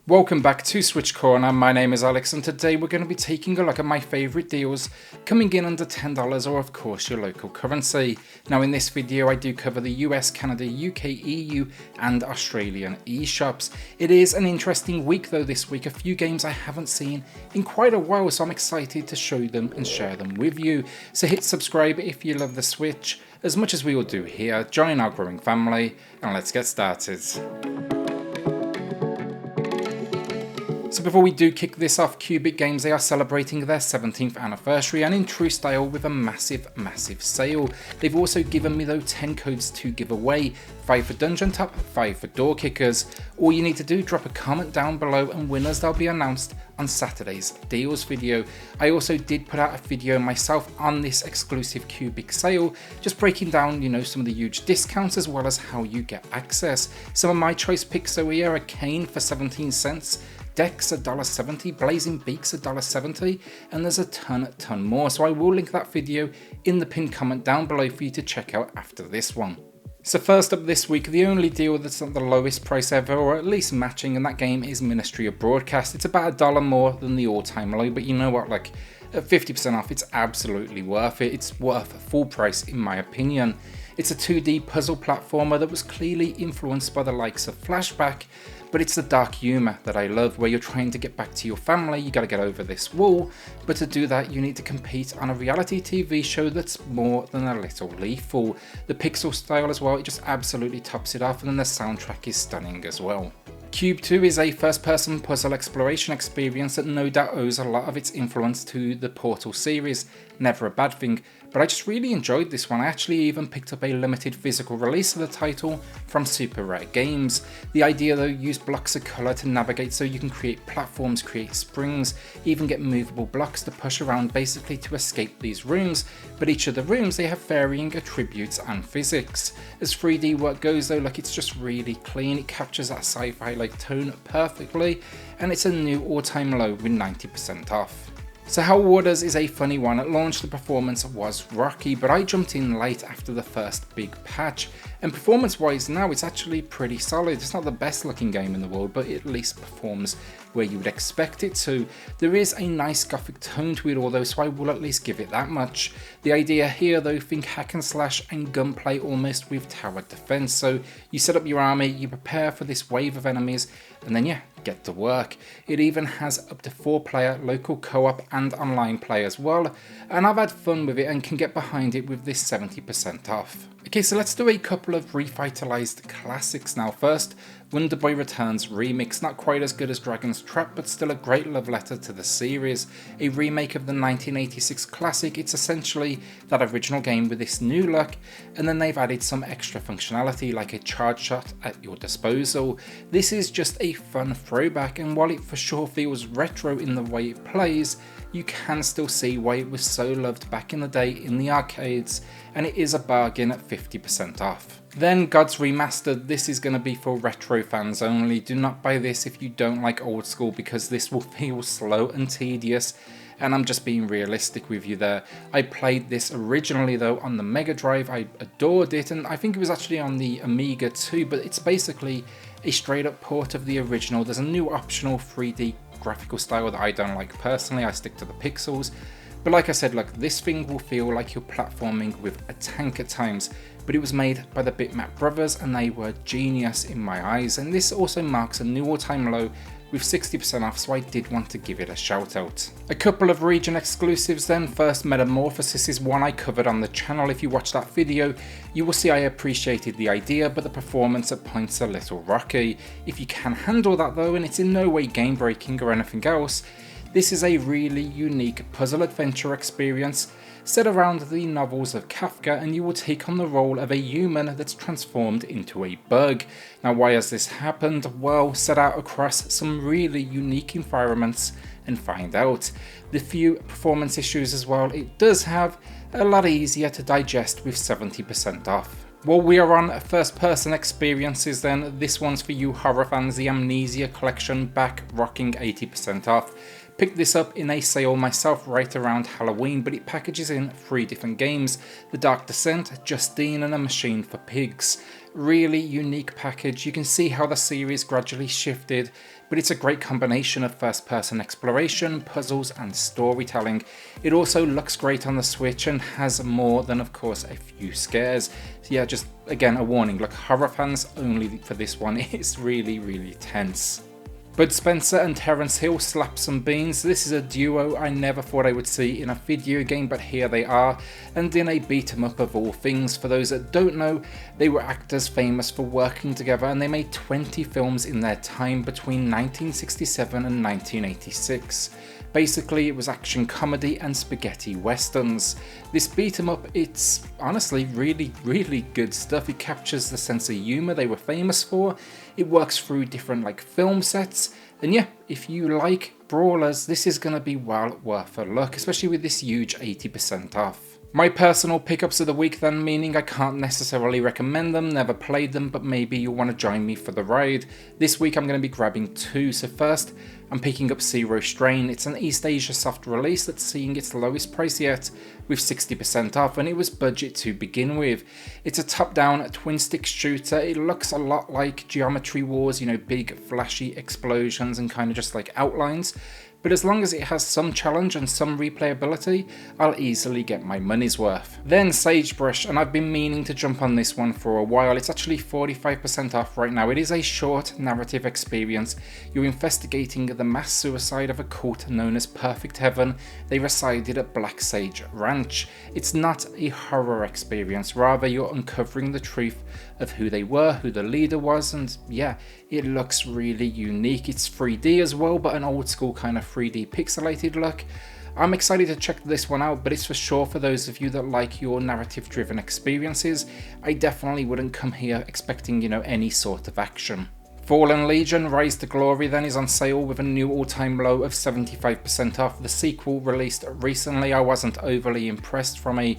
Welcome back to SwitchCorner. My name is Alex and today we're going to be taking a look at my favourite deals coming in under $10 or of course your local currency. Now in this video I do cover the US, Canada, UK, EU and Australian eShops. It is an interesting week though this week, a few games I haven't seen in quite a while, so I'm excited to show them and share them with you. So hit subscribe if you love the Switch as much as we all do here, join our growing family and let's get started. So before we do kick this off, Q.U.B.E Games, they are celebrating their 17th anniversary and in true style with a massive sale. They've also given me though 10 codes to give away, 5 for Dungeon Top, 5 for Door Kickers. All you need to do, drop a comment down below and winners they'll be announced on Saturday's deals video. I also did put out a video myself on this exclusive Q.U.B.E sale, just breaking down, some of the huge discounts as well as how you get access. Some of my choice picks over here are Kane for 17 cents, Dex $1.70, Blazing Beaks $1.70, and there's a ton more. So I will link that video in the pinned comment down below for you to check out after this one. So first up this week, the only deal that's at the lowest price ever, or at least matching, and that game is Ministry of Broadcast. It's about $1 more than the all-time low, but you know what, like at 50% off, it's absolutely worth it. It's worth full price in my opinion. It's a 2D puzzle platformer that was clearly influenced by the likes of Flashback, but it's the dark humour that I love, where you're trying to get back to your family, you gotta get over this wall, but to do that you need to compete on a reality TV show that's more than a little lethal. The pixel style as well, it just absolutely tops it off, and then the soundtrack is stunning as well. Q.U.B.E 2 is a first-person puzzle exploration experience that no doubt owes a lot of its influence to the Portal series, never a bad thing, but I just really enjoyed this one. I actually even picked up a limited physical release of the title from Super Rare Games. The idea though, use blocks of colour to navigate so you can create platforms, create springs, even get movable blocks to push around basically to escape these rooms, but each of the rooms they have varying attributes and physics. As 3D work goes though, like it's just really clean, it captures that sci-fi like tone perfectly, and it's a new all-time low with 90% off. So Hell Waters is a funny one. At launch the performance was rocky, but I jumped in late after the first big patch, and performance wise now it's actually pretty solid. It's not the best looking game in the world, but it at least performs where you would expect it to. There is a nice gothic tone to it although, so I will at least give it that much. The idea here though, think hack and slash and gunplay almost with tower defense. So you set up your army, you prepare for this wave of enemies, and then yeah, get to work. It even has up to 4-player local co-op and online play as well, and I've had fun with it and can get behind it with this 70% off. Okay, so let's do a couple of revitalized classics now. First, Wonder Boy Returns Remix, not quite as good as Dragon's Trap, but still a great love letter to the series. A remake of the 1986 classic, it's essentially that original game with this new look, and then they've added some extra functionality like a charge shot at your disposal. This is just a fun throwback, and while it for sure feels retro in the way it plays, you can still see why it was so loved back in the day in the arcades, and it is a bargain at 50% off. Then Gods Remastered, this is going to be for retro fans only. Do not buy this if you don't like old school, because this will feel slow and tedious, and I'm just being realistic with you there. I played this originally though on the Mega Drive, I adored it, and I think it was actually on the Amiga too, but it's basically a straight up port of the original. There's a new optional 3D graphical style that I don't like personally, I stick to the pixels. But like I said, like this thing will feel like you're platforming with a tank at times, but it was made by the Bitmap brothers and they were genius in my eyes, and this also marks a new all-time low with 60% off, so I did want to give it a shout out. A couple of region exclusives then. First, Metamorphosis is one I covered on the channel. If you watch that video, you will see I appreciated the idea, but the performance at points a little rocky. If you can handle that though, and it's in no way game breaking or anything else, this is a really unique puzzle adventure experience set around the novels of Kafka, and you will take on the role of a human that's transformed into a bug. Now why has this happened? Well, set out across some really unique environments and find out. The few performance issues as well, it does have a lot easier to digest with 70% off. Well, we are on first person experiences then. This one's for you horror fans, the Amnesia Collection, back rocking 80% off. Picked this up in a sale myself right around Halloween, but it packages in 3 different games: The Dark Descent, Justine and A Machine for Pigs. really unique package. You can see how the series gradually shifted, but it's a great combination of first-person exploration, puzzles and storytelling. It also looks great on the Switch and has more than, of course, a few scares. So yeah, just again a warning, look, horror fans only for this one. It's really tense. Bud Spencer and Terence Hill slap some beans. This is a duo I never thought I would see in a video game, but here they are, and in a beat 'em up of all things. For those that don't know, they were actors famous for working together, and they made 20 films in their time between 1967 and 1986. Basically, it was action comedy and spaghetti westerns. This beat 'em up, it's honestly really good stuff. It captures the sense of humour they were famous for. It works through different film sets, and yeah, if you like brawlers, this is going to be well worth a look, especially with this huge 80% off. My personal pickups of the week then, meaning I can't necessarily recommend them, never played them, but maybe you'll want to join me for the ride. This week I'm going to be grabbing two. So first, I'm picking up Zero Strain. It's an East Asia soft release that's seeing its lowest price yet, with 60% off, and it was budget to begin with. It's a top-down twin-stick shooter. It looks a lot like Geometry Wars, big flashy explosions and kind of just like outlines. But as long as it has some challenge and some replayability, I'll easily get my money's worth. Then Sagebrush, and I've been meaning to jump on this one for a while. It's actually 45% off right now. It is a short narrative experience. You're investigating the mass suicide of a cult known as Perfect Heaven. They resided at Black Sage Ranch. It's not a horror experience, rather you're uncovering the truth of who they were, who the leader was, and yeah, it looks really unique. It's 3D as well, but an old school kind of 3D pixelated look. I'm excited to check this one out, but it's for sure for those of you that like your narrative driven experiences. I definitely wouldn't come here expecting, any sort of action. Fallen Legion Rise to Glory then is on sale with a new all-time low of 75% off. The sequel released recently. I wasn't overly impressed from a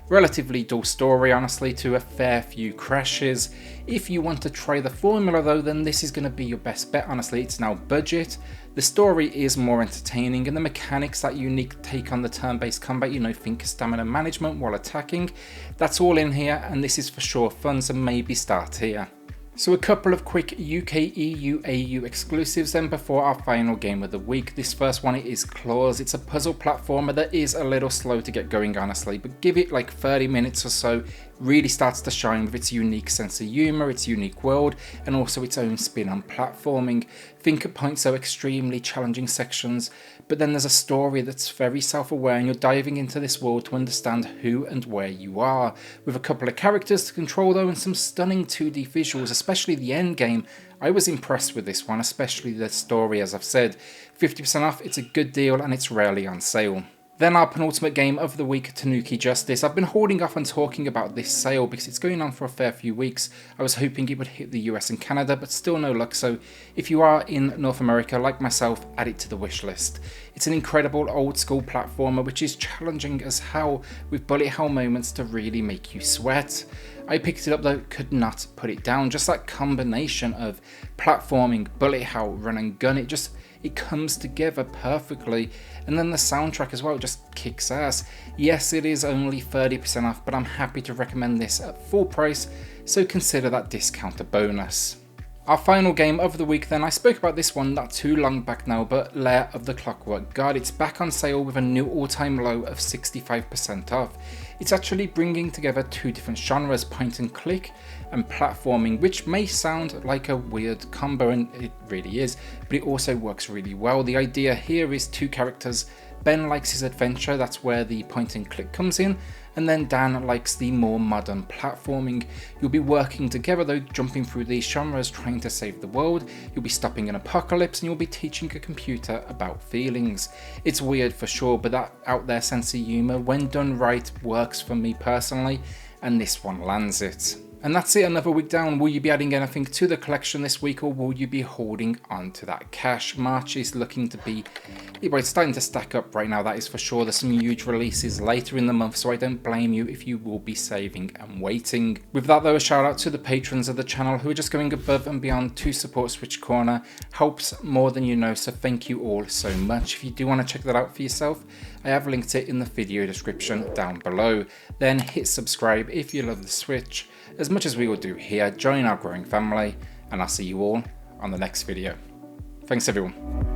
relatively dull story, honestly, to a fair few crashes. If you want to try the formula though, then this is going to be your best bet. Honestly, it's now budget. The story is more entertaining, and the mechanics, that unique take on the turn-based combat, think stamina management while attacking, that's all in here, and this is for sure fun, so maybe start here. So a couple of quick UK, EU, AU exclusives then before our final game of the week. This first one is KLAUS. It's a puzzle platformer that is a little slow to get going, honestly, but give it like 30 minutes or so, really starts to shine with its unique sense of humour, its unique world, and also its own spin on platforming. Think at points so extremely challenging sections, but then there's a story that's very self-aware, and you're diving into this world to understand who and where you are, with a couple of characters to control though, and some stunning 2D visuals, especially the end game. I was impressed with this one, especially the story, as I've said. 50% off, it's a good deal, and it's rarely on sale. Then our penultimate game of the week, Tanuki Justice. I've been holding off on talking about this sale because it's going on for a fair few weeks. I was hoping it would hit the US and Canada, but still no luck, so if you are in North America like myself, add it to the wish list. It's an incredible old school platformer which is challenging as hell, with bullet hell moments to really make you sweat. I picked it up though, could not put it down. Just that combination of platforming, bullet hell, run and gun, it comes together perfectly, and then the soundtrack as well just kicks ass. Yes, it is only 30% off, but I'm happy to recommend this at full price, so consider that discount a bonus. Our final game of the week then, I spoke about this one not too long back now, but Lair of the Clockwork God. It's back on sale with a new all-time low of 65% off. It's actually bringing together two different genres, point and click and platforming, which may sound like a weird combo, and it really is, but it also works really well. The idea here is two characters. Ben likes his adventure, that's where the point and click comes in, and then Dan likes the more modern platforming. You'll be working together though, jumping through these genres, trying to save the world. You'll be stopping an apocalypse, and you'll be teaching a computer about feelings. It's weird for sure, but that out there sense of humour, when done right, works for me personally, and this one lands it. And that's it, another week down. Will you be adding anything to the collection this week, or will you be holding on to that cash? March is looking to be, well, it's starting to stack up right now, that is for sure. There's some huge releases later in the month, so I don't blame you if you will be saving and waiting. With that though, a shout out to the patrons of the channel who are just going above and beyond to support SwitchCorner. Helps more than you know, so thank you all so much. If you do want to check that out for yourself, I have linked it in the video description down below. Then hit subscribe if you love the Switch. as much as we will do here. Join our growing family, and I'll see you all on the next video. Thanks everyone.